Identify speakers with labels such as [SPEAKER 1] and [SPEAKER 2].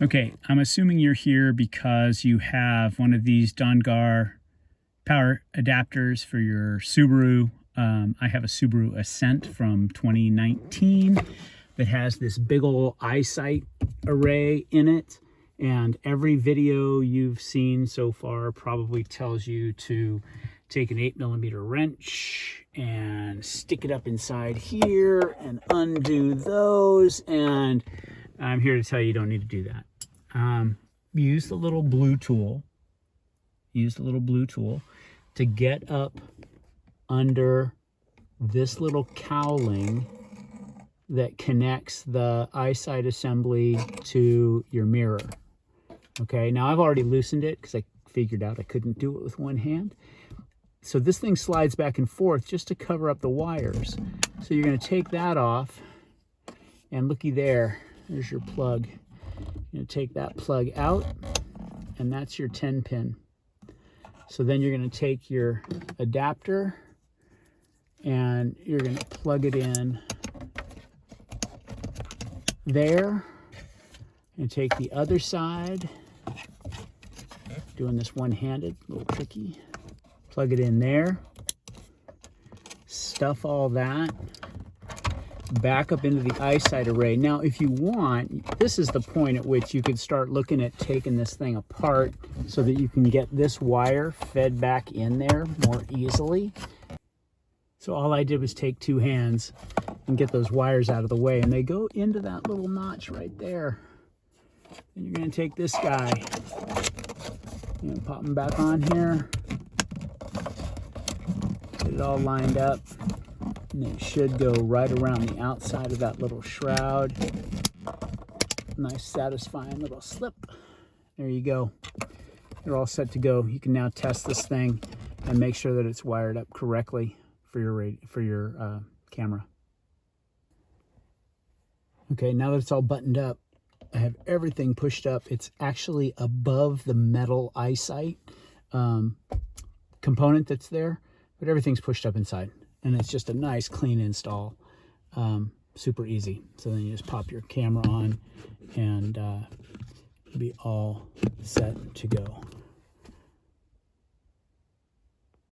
[SPEAKER 1] Okay, I'm assuming you're here because you have one of these Dongar power adapters for your Subaru. I have a Subaru Ascent from 2019 that has this big old eyesight array in it. And every video you've seen so far probably tells you to take an 8mm wrench and stick it up inside here and undo those. And I'm here to tell you don't need to do that. Use the little blue tool. Use the little blue tool to get up under this little cowling that connects the eyesight assembly to your mirror. Okay, now I've already loosened it because I figured out I couldn't do it with one hand. So this thing slides back and forth just to cover up the wires. So you're going to take that off, and looky there, there's your plug. You're going to take that plug out, and that's your 10-pin. So then you're going to take your adapter, and you're going to plug it in there, and take the other side. Doing this one-handed, a little tricky. Plug it in there, stuff all that, back up into the eyesight array. Now, if you want, this is the point at which you could start looking at taking this thing apart so that you can get this wire fed back in there more easily. So all I did was take two hands and get those wires out of the way, and they go into that little notch right there. And you're going to take this guy, pop him back on here. Get it all lined up, and it should go right around the outside of that little shroud. Nice satisfying little slip. There you go. You're all set to go. You can now test this thing and make sure that it's wired up correctly for your camera. Okay, now that it's all buttoned up, I have everything pushed up. It's actually above the metal eyesight component that's there. But everything's pushed up inside, and it's just a nice clean install, super easy. So then you just pop your camera on and be all set to go.